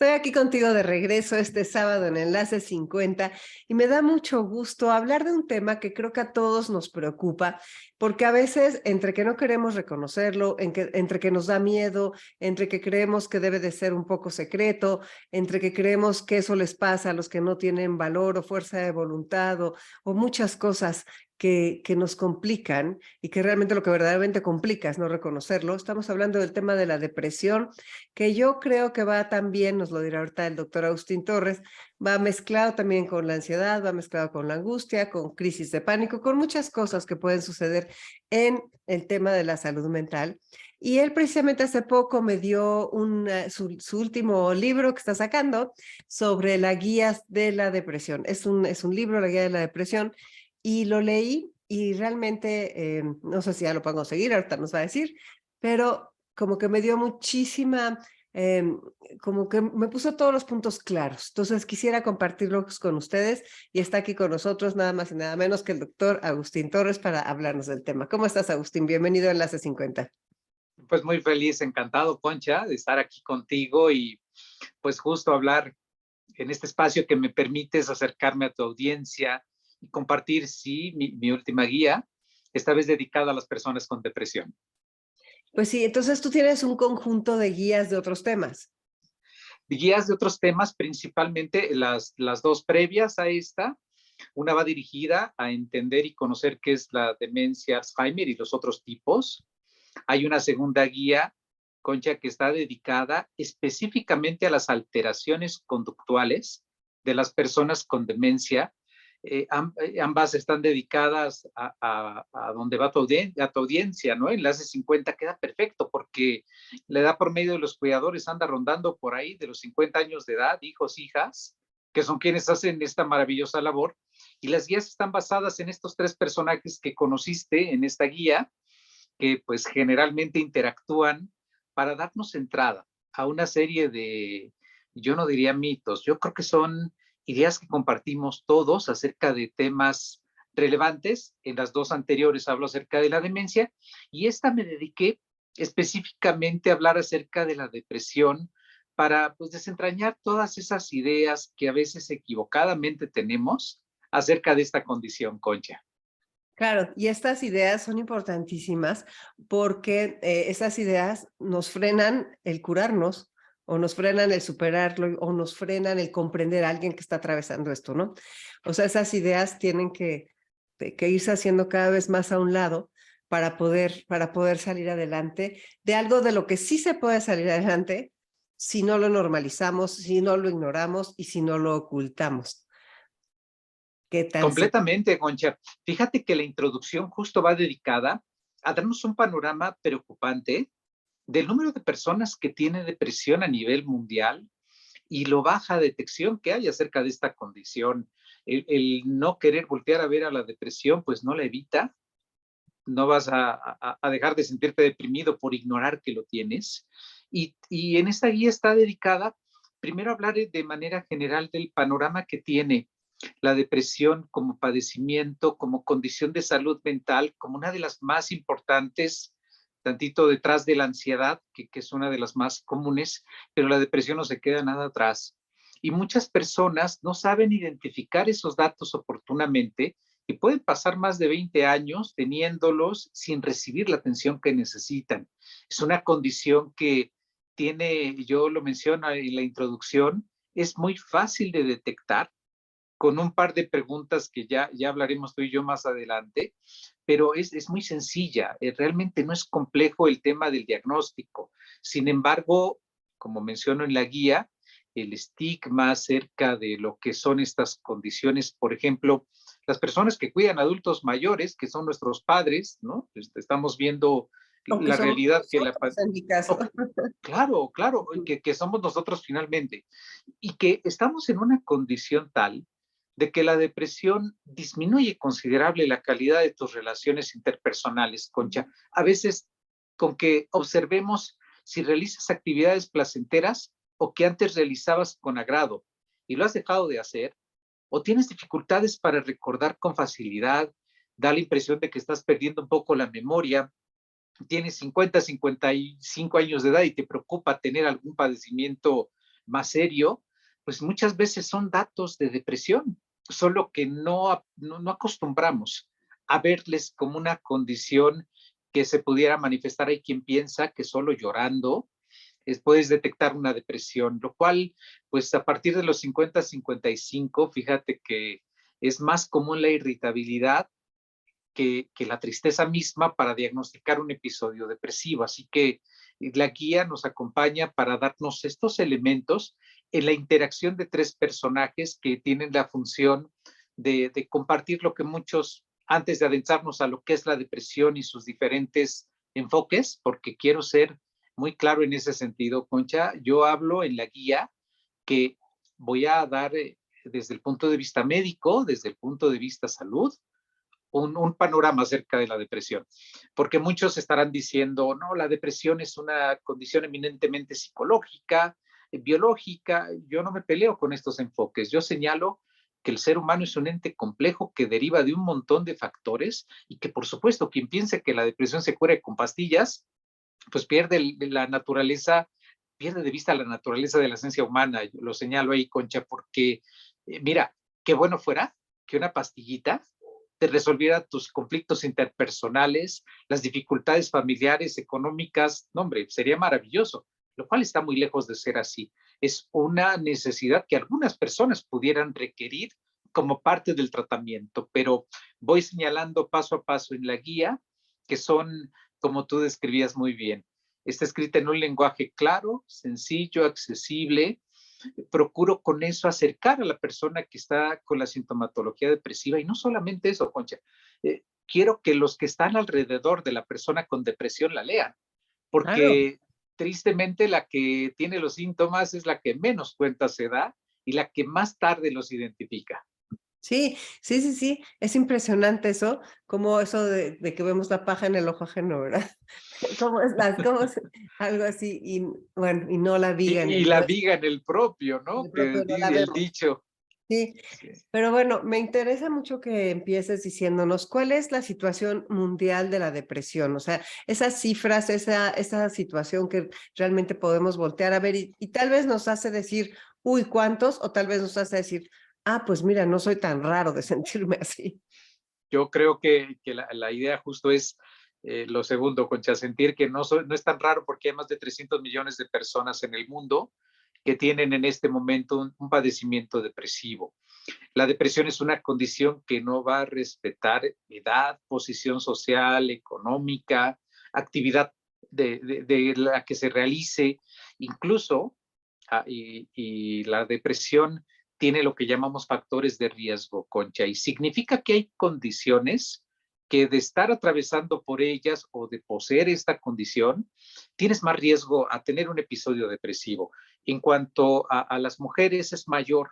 Estoy aquí contigo de regreso este sábado en Enlace 50 y me da mucho gusto hablar de un tema que creo que a todos nos preocupa, porque a veces entre que no queremos reconocerlo, entre que nos da miedo, entre que creemos que debe de ser un poco secreto, entre que creemos que eso les pasa a los que no tienen valor o fuerza de voluntad o muchas cosas que nos complican y que realmente lo que verdaderamente complica es no reconocerlo. Estamos hablando del tema de la depresión, que yo creo que va también, nos lo dirá ahorita el doctor Agustín Torres, va mezclado también con la ansiedad, va mezclado con la angustia, con crisis de pánico, con muchas cosas que pueden suceder en el tema de la salud mental. Y él precisamente hace poco me dio su último libro que está sacando sobre las guías de la depresión. Es un libro, La Guía de la Depresión, y lo leí y realmente, no sé si ya lo puedo conseguir, ahorita nos va a decir, pero como que me dio muchísima, como que me puso todos los puntos claros. Entonces quisiera compartirlos con ustedes y está aquí con nosotros nada más y nada menos que el doctor Agustín Torres para hablarnos del tema. ¿Cómo estás, Agustín? Bienvenido a Enlace 50. Pues muy feliz, encantado, Concha, de estar aquí contigo y pues justo hablar en este espacio que me permites acercarme a tu audiencia y compartir, sí, mi última guía, esta vez dedicada a las personas con depresión. Pues sí, entonces tú tienes un conjunto de guías de otros temas. Guías de otros temas, principalmente las dos previas a esta. Una va dirigida a entender y conocer qué es la demencia Alzheimer y los otros tipos. Hay una segunda guía, Concha, que está dedicada específicamente a las alteraciones conductuales de las personas con demencia. Ambas están dedicadas a donde va tu audiencia, ¿no? Enlace 50 queda perfecto porque la edad promedio de los cuidadores anda rondando por ahí de los 50 años de edad, hijos, hijas, que son quienes hacen esta maravillosa labor. Y las guías están basadas en estos tres personajes que conociste en esta guía, que pues generalmente interactúan para darnos entrada a una serie de, yo no diría mitos, yo creo que son ideas que compartimos todos acerca de temas relevantes. En las dos anteriores hablo acerca de la demencia y esta me dediqué específicamente a hablar acerca de la depresión para pues desentrañar todas esas ideas que a veces equivocadamente tenemos acerca de esta condición, Concha. Claro, y estas ideas son importantísimas porque esas ideas nos frenan el curarnos o nos frenan el superarlo o nos frenan el comprender a alguien que está atravesando esto, ¿no? O sea, esas ideas tienen que irse haciendo cada vez más a un lado para poder salir adelante de algo de lo que sí se puede salir adelante si no lo normalizamos, si no lo ignoramos y si no lo ocultamos. ¿Qué tal? Completamente, Goncha. Fíjate que la introducción justo va dedicada a darnos un panorama preocupante del número de personas que tienen depresión a nivel mundial y lo baja detección que hay acerca de esta condición. El no querer voltear a ver a la depresión, pues no la evita. No vas a dejar de sentirte deprimido por ignorar que lo tienes. Y en esta guía está dedicada primero a hablar de manera general del panorama que tiene la depresión como padecimiento, como condición de salud mental, como una de las más importantes, tantito detrás de la ansiedad, que es una de las más comunes, pero la depresión no se queda nada atrás. Y muchas personas no saben identificar esos datos oportunamente y pueden pasar más de 20 años teniéndolos sin recibir la atención que necesitan. Es una condición que tiene, yo lo menciono en la introducción, es muy fácil de detectar con un par de preguntas que ya hablaremos tú y yo más adelante, pero es muy sencilla, realmente no es complejo el tema del diagnóstico. Sin embargo, como menciono en la guía, el estigma acerca de lo que son estas condiciones, por ejemplo, las personas que cuidan adultos mayores, que son nuestros padres, ¿no? Estamos viendo O que la somos realidad que la... nosotros en mi caso. Oh, claro, claro, que somos nosotros finalmente, y que estamos en una condición tal de que la depresión disminuye considerable la calidad de tus relaciones interpersonales, Concha. A veces con que observemos si realizas actividades placenteras o que antes realizabas con agrado y lo has dejado de hacer, o tienes dificultades para recordar con facilidad, da la impresión de que estás perdiendo un poco la memoria, tienes 50, 55 años de edad y te preocupa tener algún padecimiento más serio, pues muchas veces son datos de depresión, solo que no acostumbramos a verles como una condición que se pudiera manifestar. Hay quien piensa que solo llorando puedes detectar una depresión, lo cual, pues a partir de los 50, 55, fíjate que es más común la irritabilidad que la tristeza misma para diagnosticar un episodio depresivo. Así que la guía nos acompaña para darnos estos elementos en la interacción de tres personajes que tienen la función de compartir lo que muchos, antes de adentrarnos a lo que es la depresión y sus diferentes enfoques, porque quiero ser muy claro en ese sentido, Concha, yo hablo en la guía que voy a dar desde el punto de vista médico, desde el punto de vista salud, un panorama acerca de la depresión, porque muchos estarán diciendo, no, la depresión es una condición eminentemente psicológica, biológica. Yo no me peleo con estos enfoques, yo señalo que el ser humano es un ente complejo que deriva de un montón de factores y que, por supuesto, quien piense que la depresión se cura con pastillas, pues pierde la naturaleza, pierde de vista la naturaleza de la esencia humana. Yo lo señalo ahí, Concha, porque mira, qué bueno fuera que una pastillita te resolviera tus conflictos interpersonales, las dificultades familiares, económicas. No, hombre, sería maravilloso, lo cual está muy lejos de ser así. Es una necesidad que algunas personas pudieran requerir como parte del tratamiento, pero voy señalando paso a paso en la guía que son, como tú describías muy bien, está escrita en un lenguaje claro, sencillo, accesible. Procuro con eso acercar a la persona que está con la sintomatología depresiva, y no solamente eso, Concha, quiero que los que están alrededor de la persona con depresión la lean, Claro. porque tristemente la que tiene los síntomas es la que menos cuenta se da y la que más tarde los identifica. Sí, sí, sí, sí, es impresionante eso, como eso de que vemos la paja en el ojo ajeno, ¿verdad? Cómo es algo así, y bueno, y no la viga en Y el la nuestro, viga en el propio, ¿no? el Que propio no la el vemos. dicho. Sí, Sí. pero bueno, me interesa mucho que empieces diciéndonos cuál es la situación mundial de la depresión, o sea, esas cifras, esa situación que realmente podemos voltear a ver y tal vez nos hace decir, uy, ¿cuántos? O tal vez nos hace decir, ah, pues mira, no soy tan raro de sentirme así. Yo creo que la idea justo es lo segundo, Concha, sentir que no es tan raro porque hay más de 300 millones de personas en el mundo que tienen en este momento un padecimiento depresivo. La depresión es una condición que no va a respetar edad, posición social, económica, actividad de la que se realice, incluso, y la depresión tiene lo que llamamos factores de riesgo, Concha, y significa que hay condiciones que de estar atravesando por ellas o de poseer esta condición, tienes más riesgo a tener un episodio depresivo. En cuanto a las mujeres, es mayor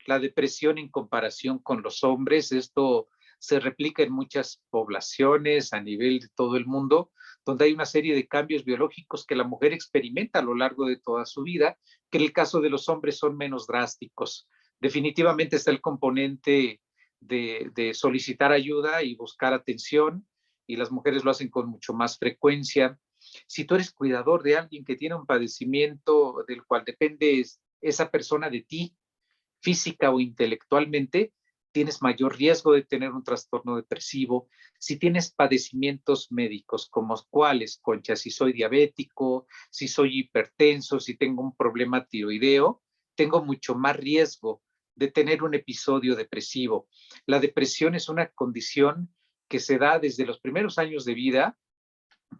la depresión en comparación con los hombres. Esto se replica en muchas poblaciones a nivel de todo el mundo, donde hay una serie de cambios biológicos que la mujer experimenta a lo largo de toda su vida, que en el caso de los hombres son menos drásticos. Definitivamente está el componente de solicitar ayuda y buscar atención, y las mujeres lo hacen con mucho más frecuencia. Si tú eres cuidador de alguien que tiene un padecimiento del cual depende esa persona de ti, física o intelectualmente, tienes mayor riesgo de tener un trastorno depresivo. Si tienes padecimientos médicos, como cuáles, Concha, si soy diabético, si soy hipertenso, si tengo un problema tiroideo, tengo mucho más riesgo de tener un episodio depresivo. La depresión es una condición que se da desde los primeros años de vida,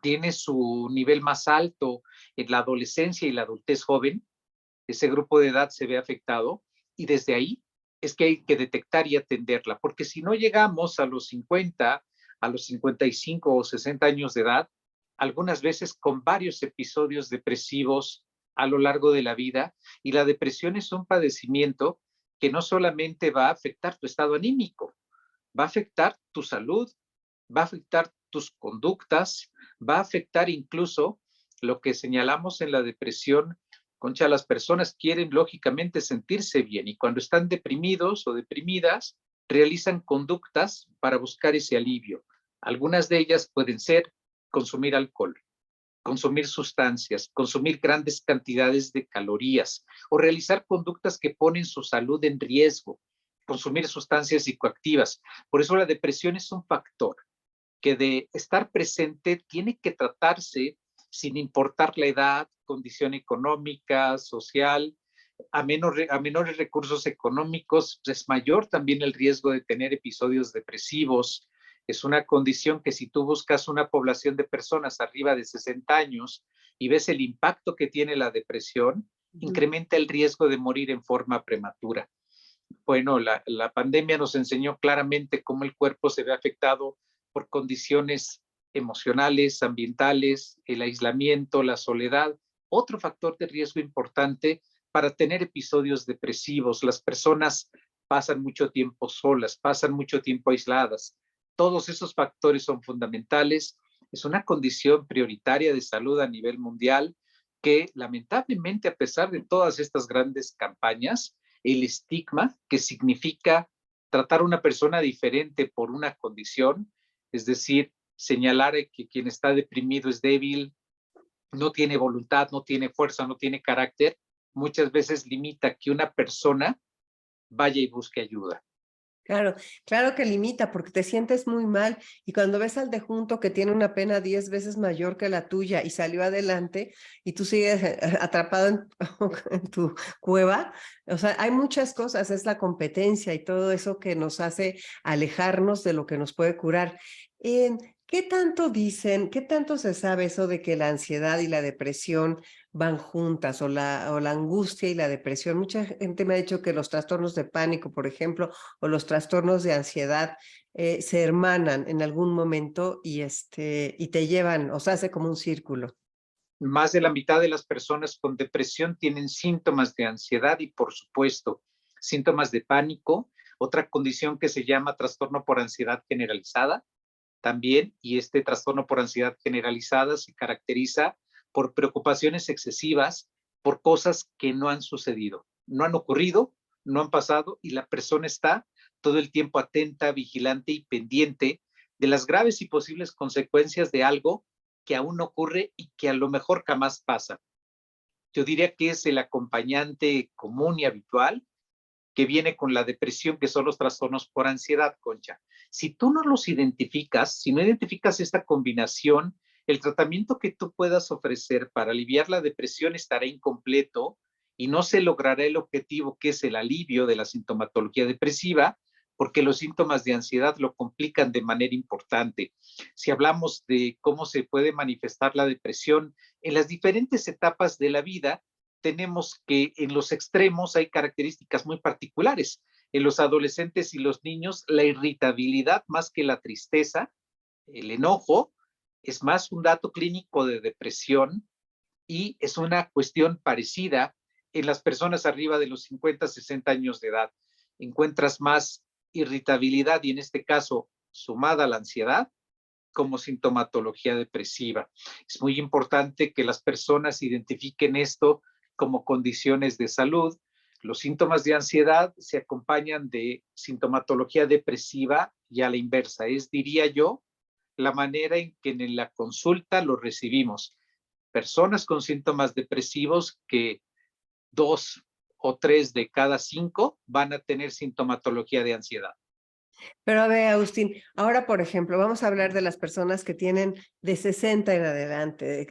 tiene su nivel más alto en la adolescencia y la adultez joven. Ese grupo de edad se ve afectado, y desde ahí es que hay que detectar y atenderla, porque si no llegamos a los 50, a los 55 o 60 años de edad, algunas veces con varios episodios depresivos a lo largo de la vida, y la depresión es un padecimiento que no solamente va a afectar tu estado anímico, va a afectar tu salud, va a afectar tus conductas, va a afectar incluso lo que señalamos en la depresión. Concha, las personas quieren lógicamente sentirse bien, y cuando están deprimidos o deprimidas, realizan conductas para buscar ese alivio. Algunas de ellas pueden ser consumir alcohol, consumir sustancias, consumir grandes cantidades de calorías o realizar conductas que ponen su salud en riesgo, consumir sustancias psicoactivas. Por eso la depresión es un factor que de estar presente tiene que tratarse sin importar la edad, condición económica, social. A menores recursos económicos, es mayor también el riesgo de tener episodios depresivos. Es una condición que si tú buscas una población de personas arriba de 60 años y ves el impacto que tiene la depresión, incrementa el riesgo de morir en forma prematura. Bueno, la pandemia nos enseñó claramente cómo el cuerpo se ve afectado por condiciones emocionales, ambientales, el aislamiento, la soledad. Otro factor de riesgo importante para tener episodios depresivos. Las personas pasan mucho tiempo solas, pasan mucho tiempo aisladas. Todos esos factores son fundamentales. Es una condición prioritaria de salud a nivel mundial que lamentablemente, a pesar de todas estas grandes campañas, el estigma que significa tratar a una persona diferente por una condición, es decir, señalar que quien está deprimido es débil, no tiene voluntad, no tiene fuerza, no tiene carácter, muchas veces limita que una persona vaya y busque ayuda. Claro, claro que limita porque te sientes muy mal y cuando ves al de junto que tiene una pena 10 veces mayor que la tuya y salió adelante y tú sigues atrapado en tu cueva, o sea, hay muchas cosas, es la competencia y todo eso que nos hace alejarnos de lo que nos puede curar. ¿Qué tanto dicen, qué tanto se sabe eso de que la ansiedad y la depresión van juntas o la angustia y la depresión? Mucha gente me ha dicho que los trastornos de pánico, por ejemplo, o los trastornos de ansiedad se hermanan en algún momento y te llevan, o sea, hace como un círculo. Más de la mitad de las personas con depresión tienen síntomas de ansiedad y, por supuesto, síntomas de pánico, otra condición que se llama trastorno por ansiedad generalizada también, y este trastorno por ansiedad generalizada se caracteriza por preocupaciones excesivas por cosas que no han sucedido, no han ocurrido, no han pasado, y la persona está todo el tiempo atenta, vigilante y pendiente de las graves y posibles consecuencias de algo que aún no ocurre y que a lo mejor jamás pasa. Yo diría que es el acompañante común y habitual que viene con la depresión, que son los trastornos por ansiedad, Concha. Si tú no los identificas, si no identificas esta combinación, el tratamiento que tú puedas ofrecer para aliviar la depresión estará incompleto y no se logrará el objetivo, que es el alivio de la sintomatología depresiva, porque los síntomas de ansiedad lo complican de manera importante. Si hablamos de cómo se puede manifestar la depresión en las diferentes etapas de la vida, tenemos que en los extremos hay características muy particulares. En los adolescentes y los niños, la irritabilidad más que la tristeza, el enojo, es más un dato clínico de depresión y es una cuestión parecida en las personas arriba de los 50, 60 años de edad. Encuentras más irritabilidad y en este caso sumada a la ansiedad como sintomatología depresiva. Es muy importante que las personas identifiquen esto como condiciones de salud. Los síntomas de ansiedad se acompañan de sintomatología depresiva y a la inversa. Es, diría yo, la manera en que en la consulta lo recibimos. Personas con síntomas depresivos que 2 o 3 de cada 5 van a tener sintomatología de ansiedad. Pero a ver, Agustín, ahora, por ejemplo, vamos a hablar de las personas que tienen de 60 en adelante,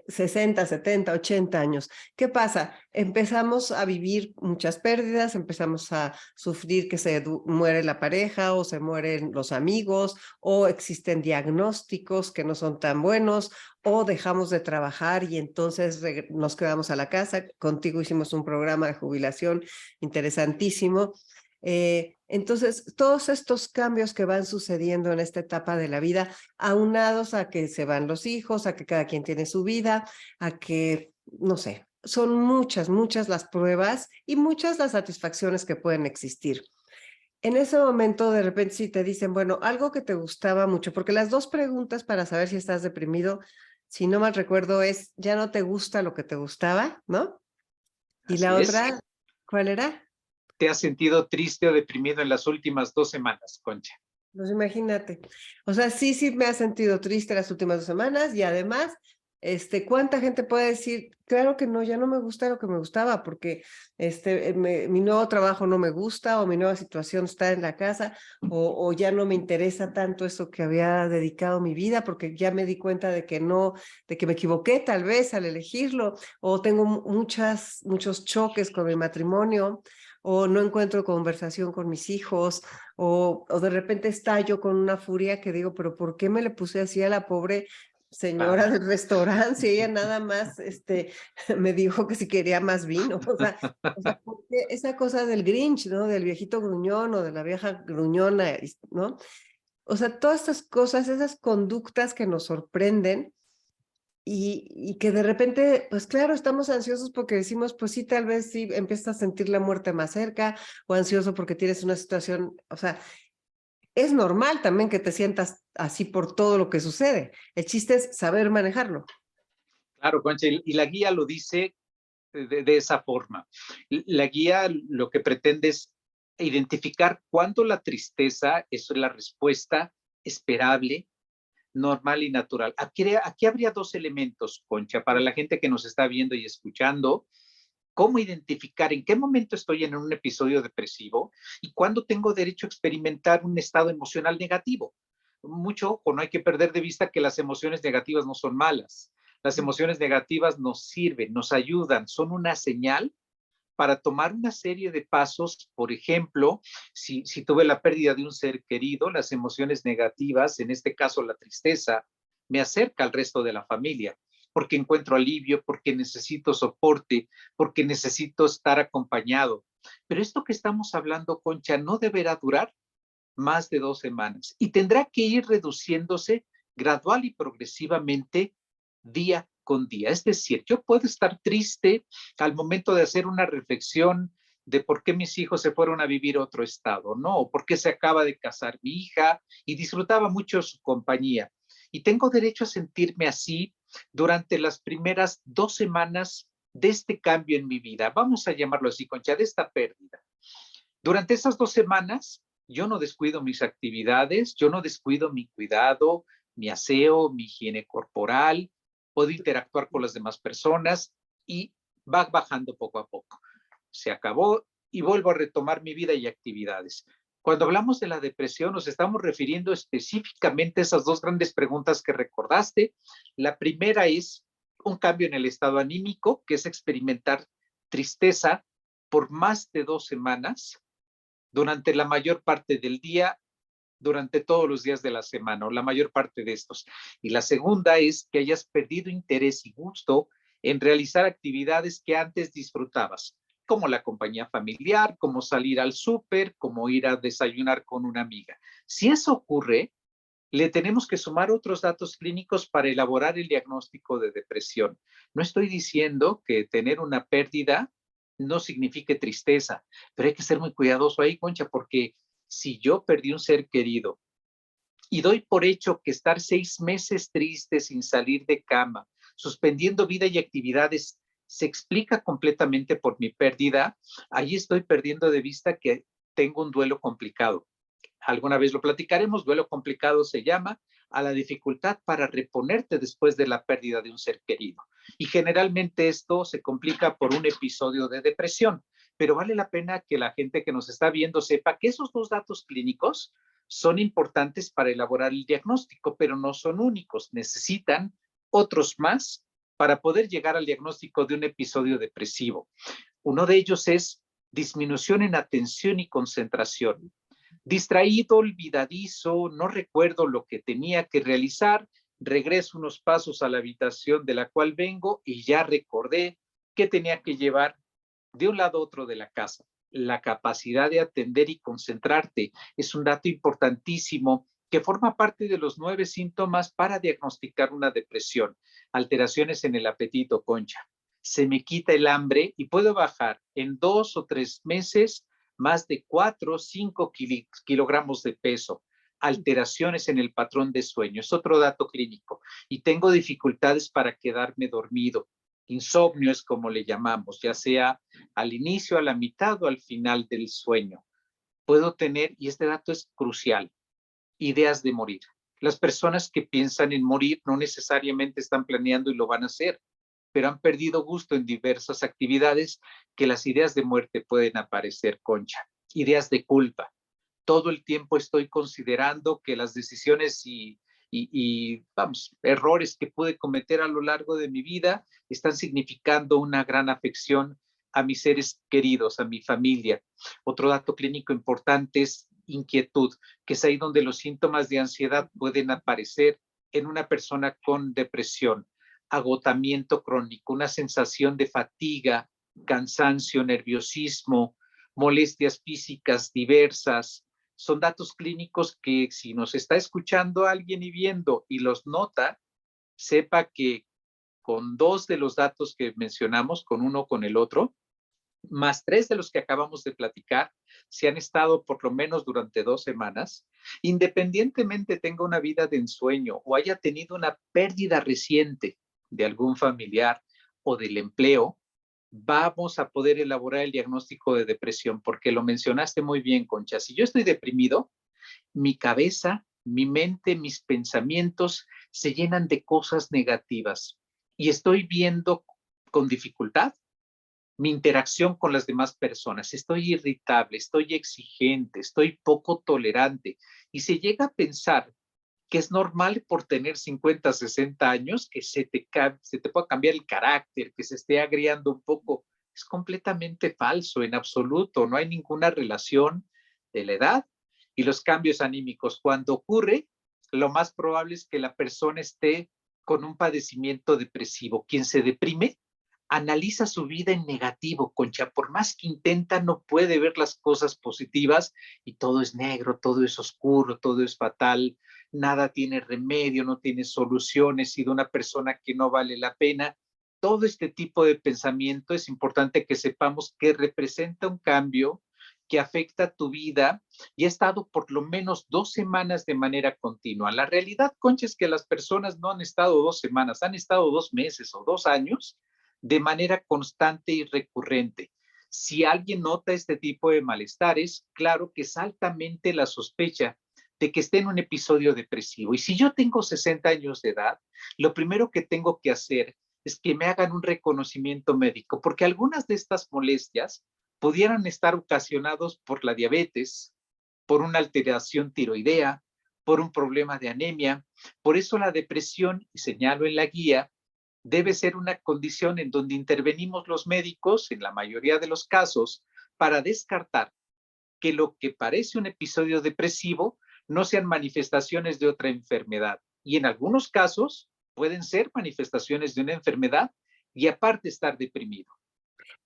60, 70, 80 años. ¿Qué pasa? Empezamos a vivir muchas pérdidas, empezamos a sufrir que se muere la pareja o se mueren los amigos o existen diagnósticos que no son tan buenos o dejamos de trabajar y entonces nos quedamos a la casa. Contigo hicimos un programa de jubilación interesantísimo. Entonces, todos estos cambios que van sucediendo en esta etapa de la vida, aunados a que se van los hijos, a que cada quien tiene su vida, a que, no sé, son muchas, muchas las pruebas y muchas las satisfacciones que pueden existir. En ese momento, de repente, si te dicen, bueno, algo que te gustaba mucho, porque las dos preguntas para saber si estás deprimido, si no mal recuerdo, es, ya no te gusta lo que te gustaba, ¿no? Y Así la es. otra, ¿cuál era? ¿Te has sentido triste o deprimido en las últimas 2 semanas, Concha? Pues imagínate. O sea, sí me ha sentido triste las últimas 2 semanas y además ¿Cuánta gente puede decir, claro que no, ya no me gusta lo que me gustaba porque mi nuevo trabajo no me gusta o mi nueva situación está en la casa o ya no me interesa tanto eso que había dedicado mi vida porque ya me di cuenta de que no, de que me equivoqué tal vez al elegirlo o tengo muchos choques con mi matrimonio o no encuentro conversación con mis hijos o de repente estallo con una furia que digo, pero ¿por qué me le puse así a la pobre señora Claro. del restaurante, si ella nada más me dijo que si quería más vino? Porque esa cosa del Grinch, ¿no? Del viejito gruñón o de la vieja gruñona, ¿no? O sea, todas estas cosas, esas conductas que nos sorprenden y que de repente, pues claro, estamos ansiosos porque decimos, pues sí, tal vez sí empiezas a sentir la muerte más cerca o ansioso porque tienes una situación, o sea, es normal también que te sientas así por todo lo que sucede. El chiste es saber manejarlo. Claro, Concha, y la guía lo dice de esa forma. La guía lo que pretende es identificar cuándo la tristeza es la respuesta esperable, normal y natural. Aquí habría dos elementos, Concha, para la gente que nos está viendo y escuchando. ¿Cómo identificar en qué momento estoy en un episodio depresivo y cuándo tengo derecho a experimentar un estado emocional negativo? Mucho ojo, no hay que perder de vista que las emociones negativas no son malas. Las emociones negativas nos sirven, nos ayudan, son una señal para tomar una serie de pasos. Por ejemplo, si tuve la pérdida de un ser querido, las emociones negativas, en este caso la tristeza, me acerca al resto de la familia, porque encuentro alivio, porque necesito soporte, porque necesito estar acompañado. Pero esto que estamos hablando, Concha, no deberá durar más de 2 semanas y tendrá que ir reduciéndose gradual y progresivamente día con día. Es decir, yo puedo estar triste al momento de hacer una reflexión de por qué mis hijos se fueron a vivir a otro estado, ¿no? O por qué se acaba de casar mi hija y disfrutaba mucho su compañía. Y tengo derecho a sentirme así durante las primeras 2 semanas de este cambio en mi vida. Vamos a llamarlo así, Concha, de esta pérdida. Durante esas 2 semanas, yo no descuido mis actividades, yo no descuido mi cuidado, mi aseo, mi higiene corporal, puedo interactuar con las demás personas y va bajando poco a poco. Se acabó y vuelvo a retomar mi vida y actividades. Cuando hablamos de la depresión, nos estamos refiriendo específicamente a esas dos grandes preguntas que recordaste. La primera es un cambio en el estado anímico, que es experimentar tristeza por más de 2 semanas durante la mayor parte del día, durante todos los días de la semana, o la mayor parte de estos. Y la segunda es que hayas perdido interés y gusto en realizar actividades que antes disfrutabas, como la compañía familiar, como salir al súper, como ir a desayunar con una amiga. Si eso ocurre, le tenemos que sumar otros datos clínicos para elaborar el diagnóstico de depresión. No estoy diciendo que tener una pérdida no signifique tristeza, pero hay que ser muy cuidadoso ahí, Concha, porque si yo perdí un ser querido y doy por hecho que estar 6 meses triste sin salir de cama, suspendiendo vida y actividades, se explica completamente por mi pérdida, ahí estoy perdiendo de vista que tengo un duelo complicado. Alguna vez lo platicaremos, duelo complicado se llama a la dificultad para reponerte después de la pérdida de un ser querido. Y generalmente esto se complica por un episodio de depresión, pero vale la pena que la gente que nos está viendo sepa que esos dos datos clínicos son importantes para elaborar el diagnóstico, pero no son únicos, necesitan otros más para poder llegar al diagnóstico de un episodio depresivo. Uno de ellos es disminución en atención y concentración. Distraído, olvidadizo, no recuerdo lo que tenía que realizar, regreso unos pasos a la habitación de la cual vengo y ya recordé que tenía que llevar de un lado a otro de la casa. La capacidad de atender y concentrarte es un dato importantísimo que forma parte de los 9 síntomas para diagnosticar una depresión. Alteraciones en el apetito, Concha. Se me quita el hambre y puedo bajar en 2 o 3 meses más de 4 o 5 kilogramos de peso. Alteraciones en el patrón de sueño, es otro dato clínico. Y tengo dificultades para quedarme dormido. Insomnio es como le llamamos, ya sea al inicio, a la mitad o al final del sueño. Puedo tener, y este dato es crucial, ideas de morir. Las personas que piensan en morir no necesariamente están planeando y lo van a hacer, pero han perdido gusto en diversas actividades que las ideas de muerte pueden aparecer, Concha. Ideas de culpa. Todo el tiempo estoy considerando que las decisiones vamos, errores que pude cometer a lo largo de mi vida están significando una gran afección a mis seres queridos, a mi familia. Otro dato clínico importante es inquietud, que es ahí donde los síntomas de ansiedad pueden aparecer en una persona con depresión, agotamiento crónico, una sensación de fatiga, cansancio, nerviosismo, molestias físicas diversas. Son datos clínicos que si nos está escuchando alguien y viendo y los nota, sepa que con 2 de los datos que mencionamos, con uno o con el otro, más 3 de los que acabamos de platicar, si han estado por lo menos durante 2 semanas, independientemente tenga una vida de ensueño o haya tenido una pérdida reciente de algún familiar o del empleo, vamos a poder elaborar el diagnóstico de depresión, porque lo mencionaste muy bien, Concha. Si yo estoy deprimido, mi cabeza, mi mente, mis pensamientos se llenan de cosas negativas y estoy viendo con dificultad mi interacción con las demás personas. Estoy irritable, estoy exigente, estoy poco tolerante y se llega a pensar que es normal por tener 50, 60 años que se te pueda cambiar el carácter, que se esté agriando un poco. Es completamente falso, en absoluto. No hay ninguna relación de la edad y los cambios anímicos. Cuando ocurre, lo más probable es que la persona esté con un padecimiento depresivo. Quien se deprime analiza su vida en negativo, Concha. Por más que intenta, no puede ver las cosas positivas y todo es negro, todo es oscuro, todo es fatal, nada tiene remedio, no tiene solución, he sido una persona que no vale la pena. Todo este tipo de pensamiento es importante que sepamos que representa un cambio que afecta tu vida y ha estado por lo menos 2 semanas de manera continua. La realidad, Concha, es que las personas no han estado 2 semanas, han estado 2 meses o 2 años de manera constante y recurrente. Si alguien nota este tipo de malestares, claro que es altamente la sospecha de que esté en un episodio depresivo. Y si yo tengo 60 años de edad, lo primero que tengo que hacer es que me hagan un reconocimiento médico, porque algunas de estas molestias pudieran estar ocasionados por la diabetes, por una alteración tiroidea, por un problema de anemia. Por eso la depresión, y señalo en la guía, debe ser una condición en donde intervenimos los médicos, en la mayoría de los casos, para descartar que lo que parece un episodio depresivo no sean manifestaciones de otra enfermedad. Y en algunos casos pueden ser manifestaciones de una enfermedad y aparte estar deprimido.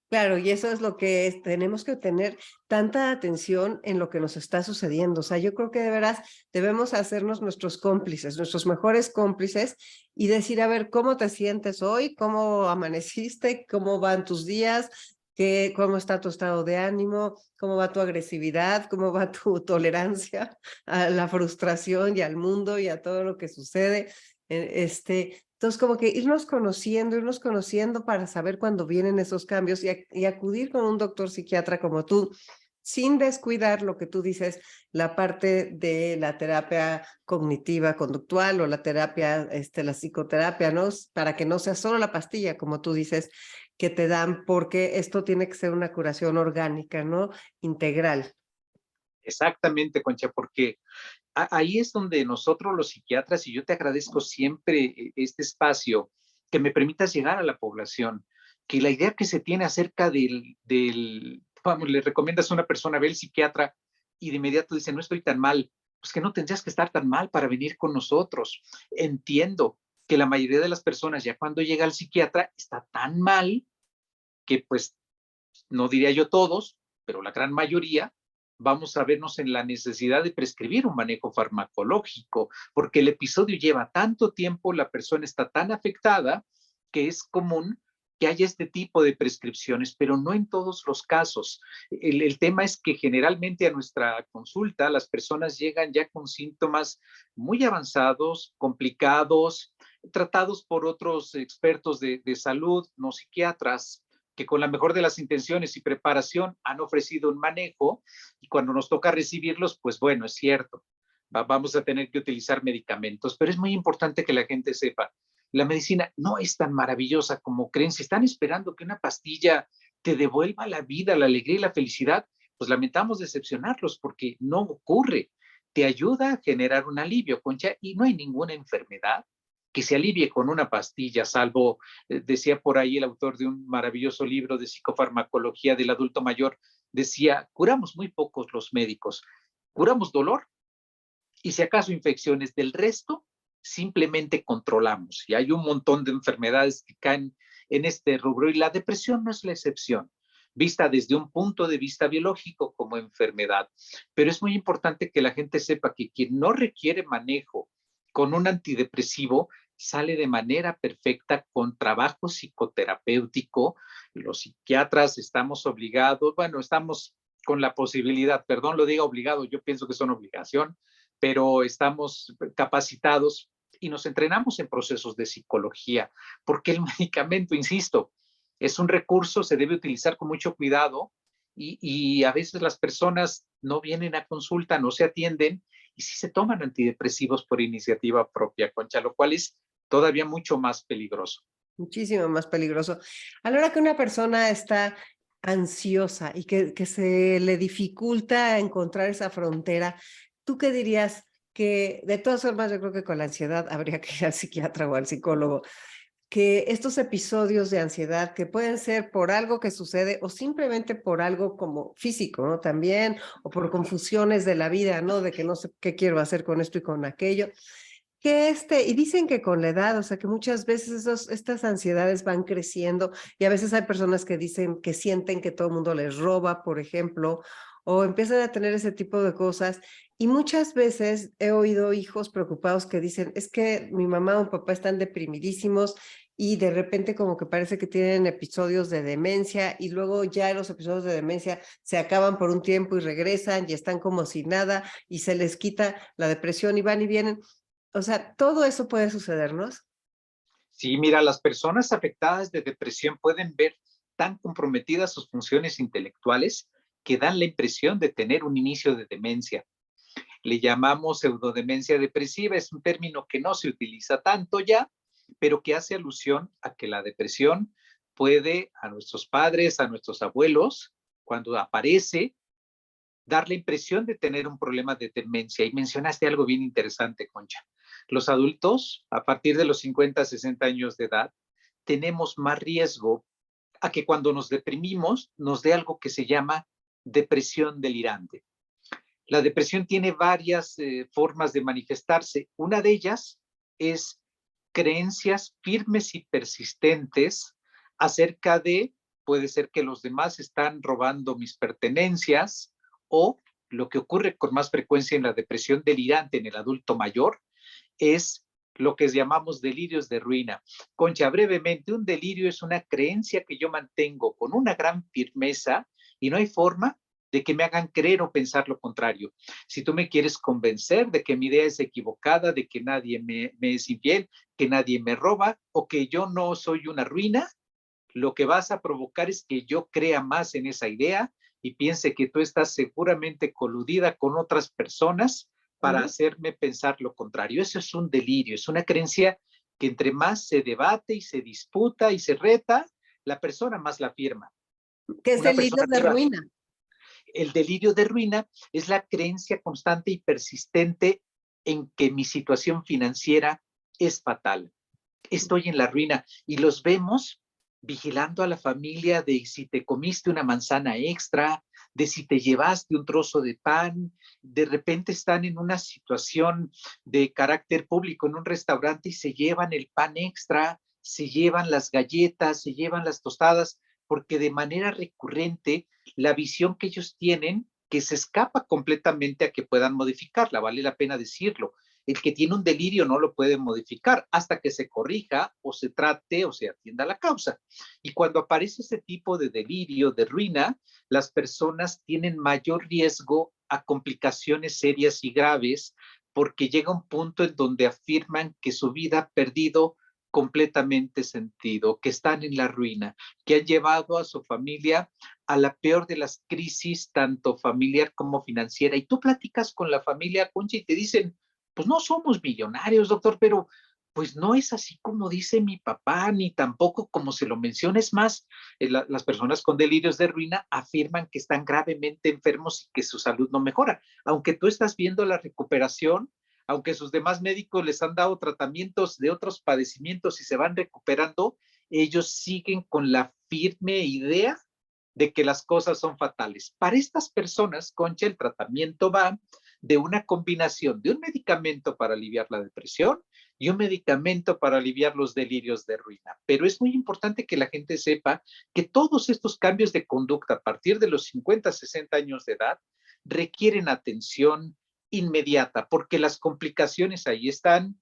Claro, y eso es lo que tenemos que tener tanta atención en lo que nos está sucediendo. O sea, yo creo que de veras debemos hacernos nuestros cómplices, nuestros mejores cómplices y decir, a ver, ¿cómo te sientes hoy? ¿Cómo amaneciste? ¿Cómo van tus días? ¿Cómo está tu estado de ánimo? ¿Cómo va tu agresividad? ¿Cómo va tu tolerancia a la frustración y al mundo y a todo lo que sucede? Entonces, como que irnos conociendo para saber cuándo vienen esos cambios y acudir con un doctor psiquiatra como tú, sin descuidar lo que tú dices, la parte de la terapia cognitiva conductual o la terapia, la psicoterapia, ¿no? Para que no sea solo la pastilla, como tú dices, que te dan, porque esto tiene que ser una curación orgánica, ¿no? Integral. Exactamente, Concha, porque ahí es donde nosotros los psiquiatras, y yo te agradezco siempre este espacio, que me permitas llegar a la población, que la idea que se tiene acerca vamos, le recomiendas a una persona, ve al psiquiatra y de inmediato dice, no estoy tan mal, pues que no tendrías que estar tan mal para venir con nosotros. Entiendo que la mayoría de las personas ya cuando llega al psiquiatra está tan mal que pues no diría yo todos, pero la gran mayoría, vamos a vernos en la necesidad de prescribir un manejo farmacológico, porque el episodio lleva tanto tiempo, la persona está tan afectada que es común que haya este tipo de prescripciones, pero no en todos los casos. El tema es que generalmente a nuestra consulta las personas llegan ya con síntomas muy avanzados, complicados, tratados por otros expertos de salud, no psiquiatras, que con la mejor de las intenciones y preparación han ofrecido un manejo y cuando nos toca recibirlos, pues bueno, es cierto, vamos a tener que utilizar medicamentos, pero es muy importante que la gente sepa, la medicina no es tan maravillosa como creen. Si están esperando que una pastilla te devuelva la vida, la alegría y la felicidad, pues lamentamos decepcionarlos porque no ocurre. Te ayuda a generar un alivio, Concha, y no hay ninguna enfermedad que se alivie con una pastilla, salvo, decía por ahí el autor de un maravilloso libro de psicofarmacología del adulto mayor, decía, curamos muy pocos los médicos, curamos dolor y si acaso infecciones, del resto simplemente controlamos. Y hay un montón de enfermedades que caen en este rubro y la depresión no es la excepción, vista desde un punto de vista biológico como enfermedad. Pero es muy importante que la gente sepa que quien no requiere manejo con un antidepresivo sale de manera perfecta con trabajo psicoterapéutico. Los psiquiatras estamos obligados, bueno, estamos con la posibilidad, perdón lo diga obligado, yo pienso que son obligación, pero estamos capacitados y nos entrenamos en procesos de psicología, porque el medicamento, insisto, es un recurso, se debe utilizar con mucho cuidado y a veces las personas no vienen a consulta, no se atienden y sí se toman antidepresivos por iniciativa propia, Concha, lo cual es todavía mucho más peligroso. Muchísimo más peligroso. A la hora que una persona está ansiosa y que se le dificulta encontrar esa frontera, ¿tú qué dirías? Que de todas formas yo creo que con la ansiedad habría que ir al psiquiatra o al psicólogo, que estos episodios de ansiedad que pueden ser por algo que sucede o simplemente por algo como físico, ¿no? También, o por confusiones de la vida, ¿no? De que no sé qué quiero hacer con esto y con aquello. Y dicen que con la edad, o sea, que muchas veces estas ansiedades van creciendo y a veces hay personas que dicen que sienten que todo el mundo les roba, por ejemplo, o empiezan a tener ese tipo de cosas. Y muchas veces he oído hijos preocupados que dicen, es que mi mamá o mi papá están deprimidísimos y de repente como que parece que tienen episodios de demencia y luego ya los episodios de demencia se acaban por un tiempo y regresan y están como si nada y se les quita la depresión y van y vienen. O sea, todo eso puede sucedernos. Sí, mira, las personas afectadas de depresión pueden ver tan comprometidas sus funciones intelectuales que dan la impresión de tener un inicio de demencia. Le llamamos pseudodemencia depresiva, es un término que no se utiliza tanto ya, pero que hace alusión a que la depresión puede a nuestros padres, a nuestros abuelos, cuando aparece, dar la impresión de tener un problema de demencia. Y mencionaste algo bien interesante, Concha. Los adultos, a partir de los 50, 60 años de edad, tenemos más riesgo a que cuando nos deprimimos nos dé algo que se llama depresión delirante. La depresión tiene varias formas de manifestarse. Una de ellas es creencias firmes y persistentes acerca de, puede ser que los demás están robando mis pertenencias o lo que ocurre con más frecuencia en la depresión delirante en el adulto mayor es lo que llamamos delirios de ruina. Concha, brevemente, un delirio es una creencia que yo mantengo con una gran firmeza y no hay forma de que me hagan creer o pensar lo contrario. Si tú me quieres convencer de que mi idea es equivocada, de que nadie me es infiel, que nadie me roba o que yo no soy una ruina, lo que vas a provocar es que yo crea más en esa idea y piense que tú estás seguramente coludida con otras personas para hacerme pensar lo contrario. Eso es un delirio, es una creencia que entre más se debate y se disputa y se reta, la persona más la afirma. ¿Qué es Una delirio persona de que va, ruina? el delirio de ruina es la creencia constante y persistente en que mi situación financiera es fatal. Estoy en la ruina y los vemos vigilando a la familia de si te comiste una manzana extra, de si te llevaste un trozo de pan, de repente están en una situación de carácter público en un restaurante y se llevan el pan extra, se llevan las galletas, se llevan las tostadas, porque de manera recurrente la visión que ellos tienen, que se escapa completamente a que puedan modificarla, vale la pena decirlo. El que tiene un delirio no lo puede modificar hasta que se corrija o se trate o se atienda la causa. Y cuando aparece ese tipo de delirio, de ruina, las personas tienen mayor riesgo a complicaciones serias y graves porque llega un punto en donde afirman que su vida ha perdido completamente sentido, que están en la ruina, que han llevado a su familia a la peor de las crisis, tanto familiar como financiera. Y tú platicas con la familia, Concha, y te dicen, pues no somos millonarios, doctor, pero pues no es así como dice mi papá, ni tampoco como se lo menciona. Es más, las personas con delirios de ruina afirman que están gravemente enfermos y que su salud no mejora. Aunque tú estás viendo la recuperación, aunque sus demás médicos les han dado tratamientos de otros padecimientos y se van recuperando, ellos siguen con la firme idea de que las cosas son fatales. Para estas personas, Concha, el tratamiento va de una combinación de un medicamento para aliviar la depresión y un medicamento para aliviar los delirios de ruina. Pero es muy importante que la gente sepa que todos estos cambios de conducta a partir de los 50, 60 años de edad requieren atención inmediata, porque las complicaciones ahí están,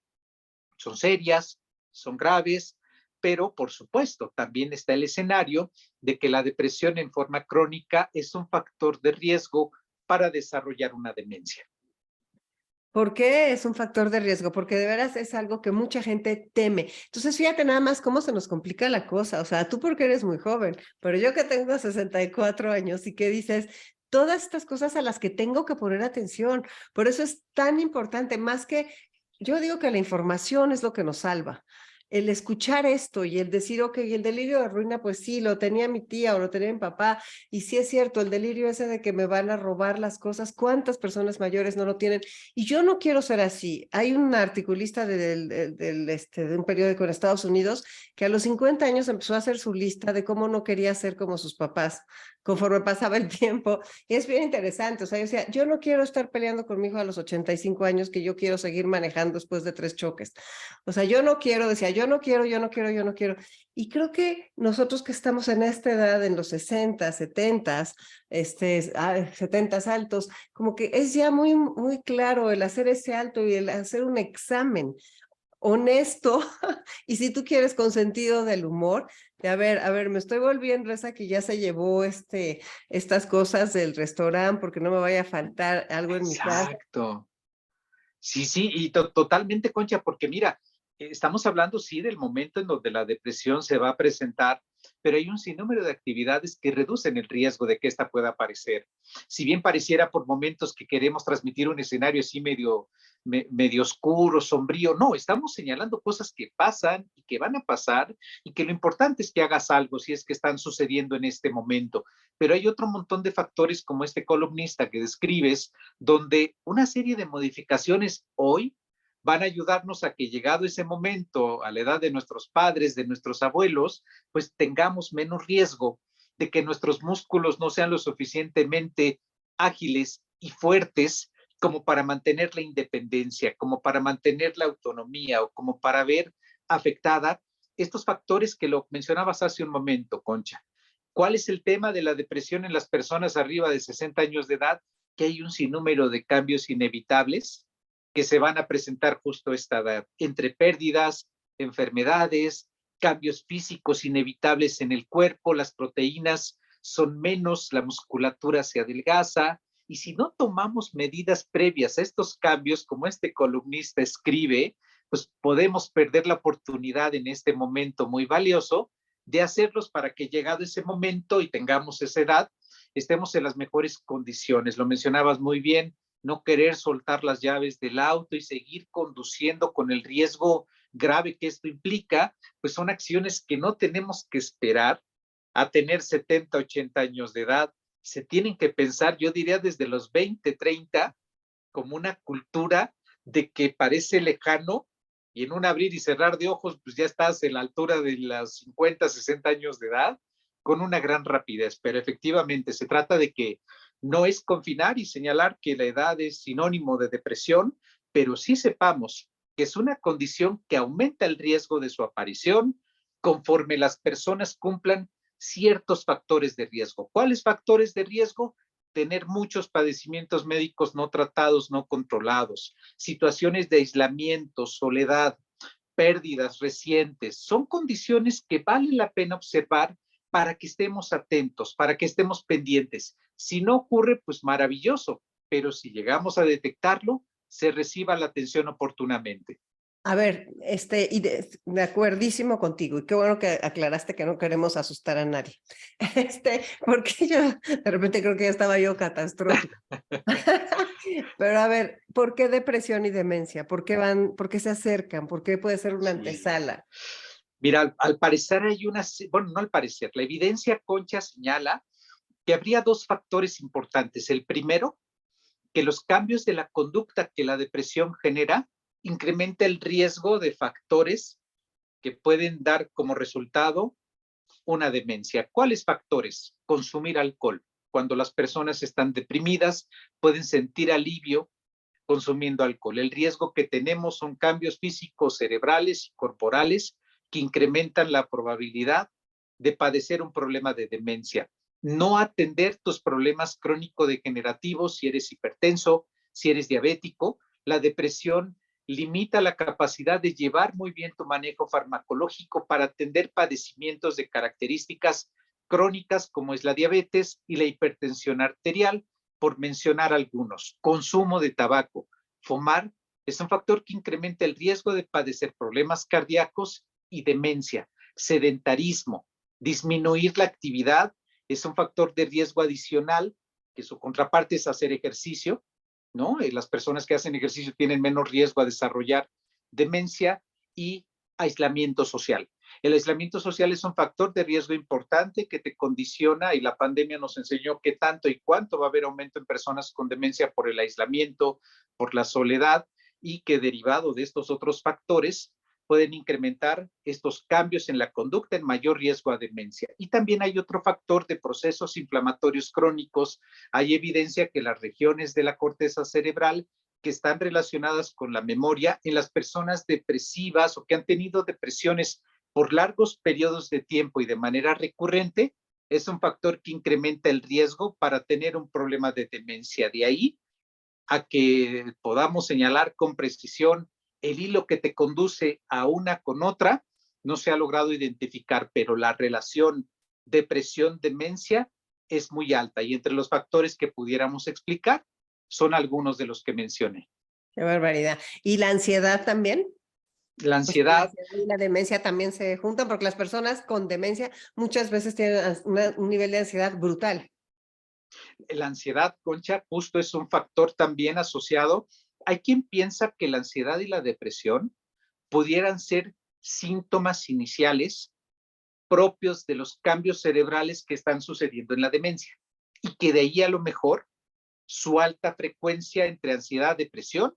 son serias, son graves, pero por supuesto también está el escenario de que la depresión en forma crónica es un factor de riesgo para desarrollar una demencia. ¿Por qué es un factor de riesgo? Porque de veras es algo que mucha gente teme. Entonces, fíjate nada más cómo se nos complica la cosa. O sea, tú porque eres muy joven, pero yo que tengo 64 años y que dices, todas estas cosas a las que tengo que poner atención. Por eso es tan importante, más que, yo digo que la información es lo que nos salva. El escuchar esto y el decir, ok, el delirio de ruina, pues sí, lo tenía mi tía o lo tenía mi papá, y sí es cierto, el delirio ese de que me van a robar las cosas, ¿cuántas personas mayores no lo tienen? Y yo no quiero ser así. Hay un articulista de un periódico en Estados Unidos que a los 50 años empezó a hacer su lista de cómo no quería ser como sus papás conforme pasaba el tiempo. Y es bien interesante. O sea, yo decía, yo no quiero estar peleando con mi hijo a los 85 años, que yo quiero seguir manejando después de 3 choques. O sea, yo no quiero, decía, yo no quiero, yo no quiero, yo no quiero. Y creo que nosotros que estamos en esta edad, en los 60, 70, 70 altos, como que es ya muy, muy claro el hacer ese alto y el hacer un examen honesto, y si tú quieres con sentido del humor, de a ver, me estoy volviendo esa que ya se llevó estas cosas del restaurante porque no me vaya a faltar algo en mi casa. Exacto. Sí, sí, y totalmente, Concha, porque mira, estamos hablando, sí, del momento en donde la depresión se va a presentar, pero hay un sinnúmero de actividades que reducen el riesgo de que esta pueda aparecer. Si bien pareciera por momentos que queremos transmitir un escenario así medio oscuro, sombrío, no, estamos señalando cosas que pasan y que van a pasar y que lo importante es que hagas algo si es que están sucediendo en este momento. Pero hay otro montón de factores como este columnista que describes, donde una serie de modificaciones hoy van a ayudarnos a que llegado ese momento, a la edad de nuestros padres, de nuestros abuelos, pues tengamos menos riesgo de que nuestros músculos no sean lo suficientemente ágiles y fuertes como para mantener la independencia, como para mantener la autonomía o como para ver afectada estos factores que lo mencionabas hace un momento, Concha. ¿Cuál es el tema de la depresión en las personas arriba de 60 años de edad? Que hay un sinnúmero de cambios inevitables que se van a presentar justo a esta edad, entre pérdidas, enfermedades, cambios físicos inevitables en el cuerpo, las proteínas son menos, la musculatura se adelgaza, y si no tomamos medidas previas a estos cambios, como este columnista escribe, pues podemos perder la oportunidad en este momento muy valioso de hacerlos para que llegado ese momento y tengamos esa edad, estemos en las mejores condiciones. Lo mencionabas muy bien, no querer soltar las llaves del auto y seguir conduciendo con el riesgo grave que esto implica, pues son acciones que no tenemos que esperar a tener 70, 80 años de edad. Se tienen que pensar, yo diría desde los 20, 30, como una cultura de que parece lejano y en un abrir y cerrar de ojos, pues ya estás en la altura de las 50, 60 años de edad con una gran rapidez. Pero efectivamente se trata de que no es confinar y señalar que la edad es sinónimo de depresión, pero sí sepamos que es una condición que aumenta el riesgo de su aparición conforme las personas cumplan ciertos factores de riesgo. ¿Cuáles factores de riesgo? Tener muchos padecimientos médicos no tratados, no controlados, situaciones de aislamiento, soledad, pérdidas recientes, son condiciones que vale la pena observar para que estemos atentos, para que estemos pendientes. Si no ocurre, pues maravilloso, pero si llegamos a detectarlo, se reciba la atención oportunamente. A ver, y de acuerdísimo contigo, y qué bueno que aclaraste que no queremos asustar a nadie. Porque yo de repente creo que ya estaba yo catastrófica. Pero a ver, ¿por qué depresión y demencia? ¿Por qué por qué se acercan? ¿Por qué puede ser una Sí. antesala? Mira, al parecer hay bueno, no al parecer, la evidencia, Concha, señala que habría dos factores importantes. El primero, que los cambios de la conducta que la depresión genera incrementa el riesgo de factores que pueden dar como resultado una demencia. ¿Cuáles factores? Consumir alcohol. Cuando las personas están deprimidas, pueden sentir alivio consumiendo alcohol. El riesgo que tenemos son cambios físicos, cerebrales y corporales que incrementan la probabilidad de padecer un problema de demencia. No atender tus problemas crónico-degenerativos, si eres hipertenso, si eres diabético. La depresión limita la capacidad de llevar muy bien tu manejo farmacológico para atender padecimientos de características crónicas como es la diabetes y la hipertensión arterial, por mencionar algunos. Consumo de tabaco, fumar, es un factor que incrementa el riesgo de padecer problemas cardíacos y demencia. Sedentarismo, disminuir la actividad es un factor de riesgo adicional, que su contraparte es hacer ejercicio, ¿no? Las personas que hacen ejercicio tienen menos riesgo a desarrollar demencia. Y aislamiento social. El aislamiento social es un factor de riesgo importante que te condiciona, y la pandemia nos enseñó qué tanto y cuánto va a haber aumento en personas con demencia por el aislamiento, por la soledad, y que derivado de estos otros factores pueden incrementar estos cambios en la conducta en mayor riesgo a demencia. Y también hay otro factor de procesos inflamatorios crónicos. Hay evidencia que las regiones de la corteza cerebral que están relacionadas con la memoria en las personas depresivas o que han tenido depresiones por largos periodos de tiempo y de manera recurrente, es un factor que incrementa el riesgo para tener un problema de demencia. De ahí a que podamos señalar con precisión el hilo que te conduce a una con otra, no se ha logrado identificar, pero la relación depresión-demencia es muy alta, y entre los factores que pudiéramos explicar son algunos de los que mencioné. Qué barbaridad. ¿Y la ansiedad también? La Pues que la ansiedad, ansiedad y la demencia también se juntan porque las personas con demencia muchas veces tienen un nivel de ansiedad brutal. la ansiedad, Concha, justo es un factor también asociado. Hay quien piensa que la ansiedad y la depresión pudieran ser síntomas iniciales propios de los cambios cerebrales que están sucediendo en la demencia, y que de ahí a lo mejor su alta frecuencia entre ansiedad, depresión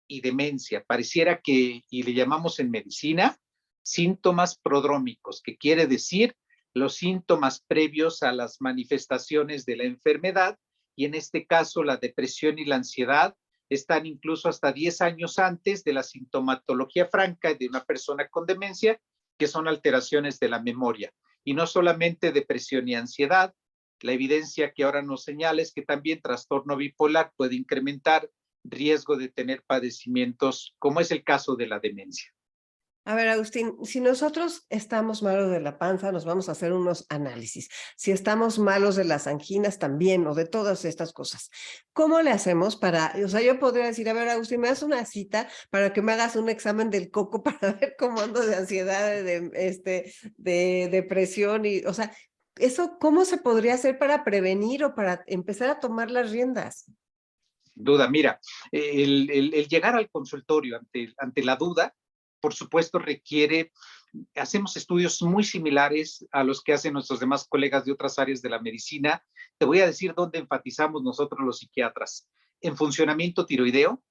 y demencia. Pareciera que, y le llamamos en medicina, síntomas prodrómicos, que quiere decir los síntomas previos a las manifestaciones de la enfermedad, y en este caso la depresión y la ansiedad están incluso hasta 10 años antes de la sintomatología franca de una persona con demencia, que son alteraciones de la memoria. Y no solamente depresión y ansiedad, la evidencia que ahora nos señala es que también trastorno bipolar puede incrementar riesgo de tener padecimientos, como es el caso de la demencia. A ver, Agustín, si nosotros estamos malos de la panza, nos vamos a hacer unos análisis. Si estamos malos de las anginas también, o de todas estas cosas. ¿Cómo le hacemos para, o sea, yo podría decir, a ver, Agustín, me das una cita para que me hagas un examen del coco para ver cómo ando de ansiedad, de depresión y, o sea, eso, ¿cómo se podría hacer para prevenir o para empezar a tomar las riendas? Sin duda, mira, el llegar al consultorio ante la duda, por supuesto, requiere, hacemos estudios muy similares a los que hacen nuestros demás colegas de otras áreas de la medicina. Te voy a decir dónde enfatizamos nosotros los psiquiatras: en funcionamiento tiroideo,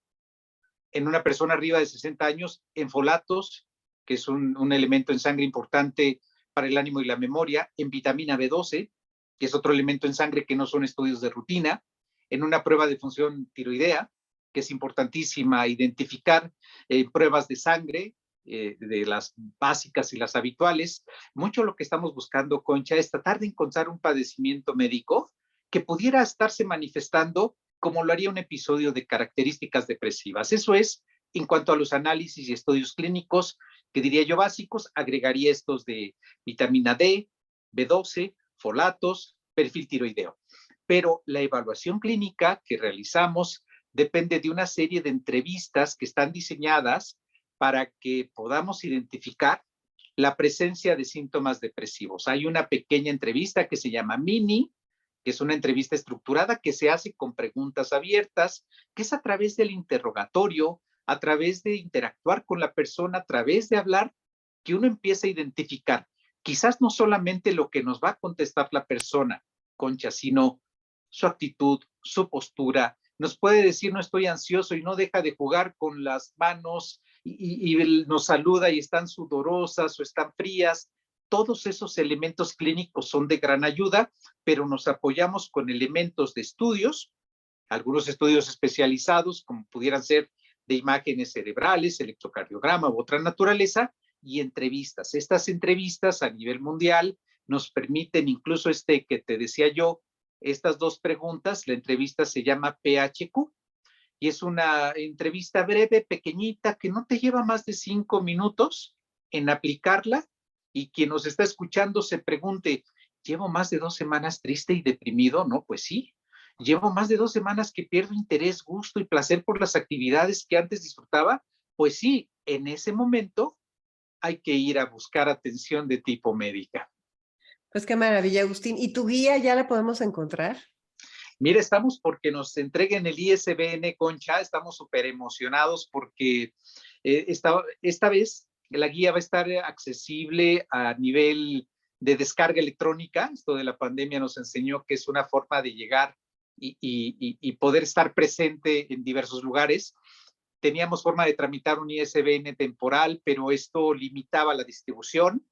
en una persona arriba de 60 años, en folatos, que es un elemento en sangre importante para el ánimo y la memoria, en vitamina B12, que es otro elemento en sangre que no son estudios de rutina, en una prueba de función tiroidea, que es importantísima identificar, pruebas de sangre, de las básicas y las habituales. Mucho lo que estamos buscando, Concha, es tratar de encontrar un padecimiento médico que pudiera estarse manifestando como lo haría un episodio de características depresivas. Eso es, en cuanto a los análisis y estudios clínicos, que diría yo básicos, agregaría estos de vitamina D, B12, folatos, perfil tiroideo. Pero la evaluación clínica que realizamos depende de una serie de entrevistas que están diseñadas para que podamos identificar la presencia de síntomas depresivos. Hay una pequeña entrevista que se llama Mini, que es una entrevista estructurada que se hace con preguntas abiertas, que es a través del interrogatorio, a través de interactuar con la persona, a través de hablar, que uno empieza a identificar quizás no solamente lo que nos va a contestar la persona, Concha, sino su actitud, su postura. Nos puede decir no estoy ansioso y no deja de jugar con las manos y nos saluda y están sudorosas o están frías. Todos esos elementos clínicos son de gran ayuda, pero nos apoyamos con elementos de estudios, algunos estudios especializados, como pudieran ser de imágenes cerebrales, electrocardiograma u otra naturaleza, y entrevistas. Estas entrevistas a nivel mundial nos permiten incluso que te decía yo, estas dos preguntas, la entrevista se llama PHQ y es una entrevista breve, pequeñita, que no te lleva más de 5 minutos en aplicarla y quien nos está escuchando se pregunte, ¿llevo más de 2 semanas triste y deprimido? No, pues sí. ¿Llevo más de 2 semanas que pierdo interés, gusto y placer por las actividades que antes disfrutaba? Pues sí, en ese momento hay que ir a buscar atención de tipo médica. Pues qué maravilla, Agustín. ¿Y tu guía ya la podemos encontrar? Mira, estamos porque nos entreguen el ISBN, Concha, estamos súper emocionados porque esta vez la guía va a estar accesible a nivel de descarga electrónica. Esto de la pandemia nos enseñó que es una forma de llegar y poder estar presente en diversos lugares. Teníamos forma de tramitar un ISBN temporal, pero esto limitaba la distribución.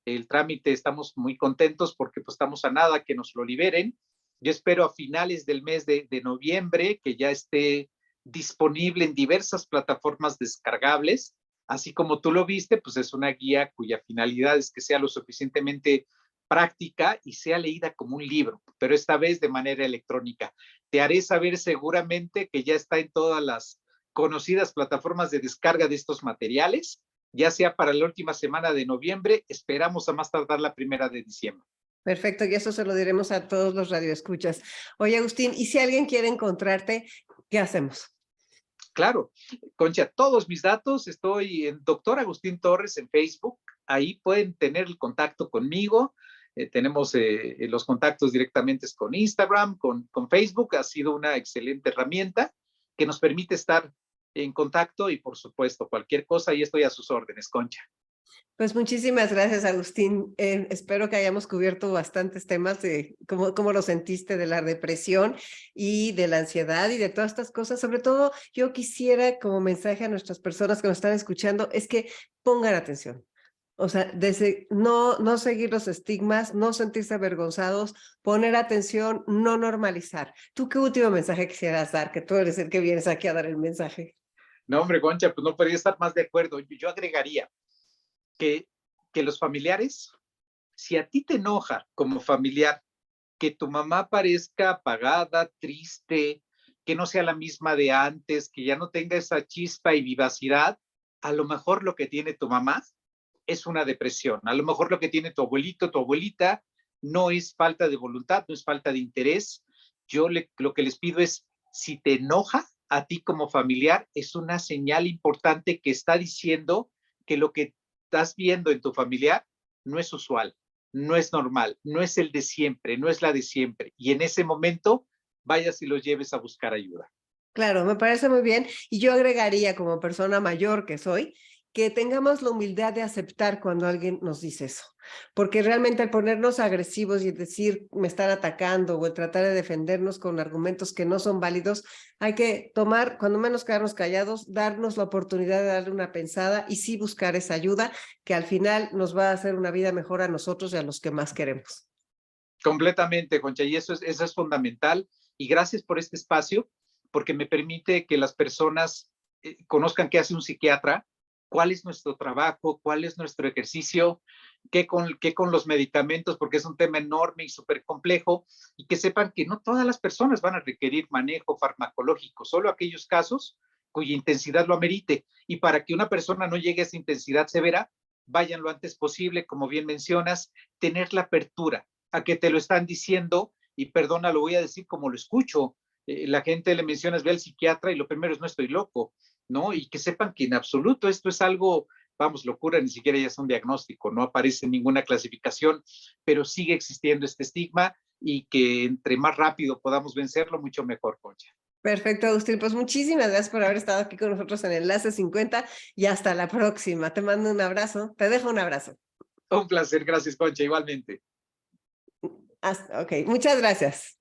El trámite estamos muy contentos porque pues, estamos a nada que nos lo liberen. Yo espero a finales del mes de noviembre que ya esté disponible en diversas plataformas descargables. Así como tú lo viste, pues es una guía cuya finalidad es que sea lo suficientemente práctica y sea leída como un libro, pero esta vez de manera electrónica. Te haré saber seguramente que ya está en todas las conocidas plataformas de descarga de estos materiales, ya sea para la última semana de noviembre, esperamos a más tardar la primera de diciembre. Perfecto, y eso se lo diremos a todos los radioescuchas. Oye, Agustín, ¿y si alguien quiere encontrarte, qué hacemos? Claro, Concha, todos mis datos, estoy en Doctor Agustín Torres en Facebook, ahí pueden tener el contacto conmigo, tenemos los contactos directamente con Instagram, con Facebook, ha sido una excelente herramienta que nos permite estar en contacto y por supuesto cualquier cosa, ahí estoy a sus órdenes, Concha. Pues muchísimas gracias, Agustín. Espero que hayamos cubierto bastantes temas de cómo lo sentiste de la depresión y de la ansiedad y de todas estas cosas. Sobre todo, yo quisiera como mensaje a nuestras personas que nos están escuchando es que pongan atención. O sea, no seguir los estigmas, no sentirse avergonzados, poner atención, no normalizar. ¿Tú qué último mensaje quisieras dar? Que tú eres el que vienes aquí a dar el mensaje. No, hombre, Concha, pues no podría estar más de acuerdo. Yo agregaría que, que los familiares, si a ti te enoja como familiar que tu mamá parezca apagada, triste, que no sea la misma de antes, que ya no tenga esa chispa y vivacidad, a lo mejor lo que tiene tu mamá es una depresión. A lo mejor lo que tiene tu abuelito, tu abuelita, no es falta de voluntad, no es falta de interés. Lo que les pido es, si te enoja a ti como familiar, es una señal importante que está diciendo que lo que estás viendo en tu familiar no es usual, no es normal, no es el de siempre, no es la de siempre. Y en ese momento, vayas y los lleves a buscar ayuda. Claro, me parece muy bien. Y yo agregaría como persona mayor que soy, que tengamos la humildad de aceptar cuando alguien nos dice eso. Porque realmente al ponernos agresivos y decir me están atacando o el tratar de defendernos con argumentos que no son válidos, hay que tomar, cuando menos quedarnos callados, darnos la oportunidad de darle una pensada y sí buscar esa ayuda que al final nos va a hacer una vida mejor a nosotros y a los que más queremos. Completamente, Concha, y eso es fundamental. Y gracias por este espacio, porque me permite que las personas conozcan qué hace un psiquiatra, cuál es nuestro trabajo, cuál es nuestro ejercicio, qué con los medicamentos, porque es un tema enorme y súper complejo, y que sepan que no todas las personas van a requerir manejo farmacológico, solo aquellos casos cuya intensidad lo amerite. Y para que una persona no llegue a esa intensidad severa, vayan lo antes posible, como bien mencionas, tener la apertura a que te lo están diciendo, y perdona, lo voy a decir como lo escucho, la gente le mencionas, ve al psiquiatra y lo primero es no estoy loco. ¿no? Y que sepan que en absoluto esto es algo, vamos, locura, ni siquiera ya es un diagnóstico, no aparece en ninguna clasificación, pero sigue existiendo este estigma y que entre más rápido podamos vencerlo, mucho mejor, Concha. Perfecto, Agustín. Pues muchísimas gracias por haber estado aquí con nosotros en Enlace 50 y hasta la próxima. Te mando un abrazo. Te dejo un abrazo. Un placer, gracias, Concha, igualmente. Ok, muchas gracias.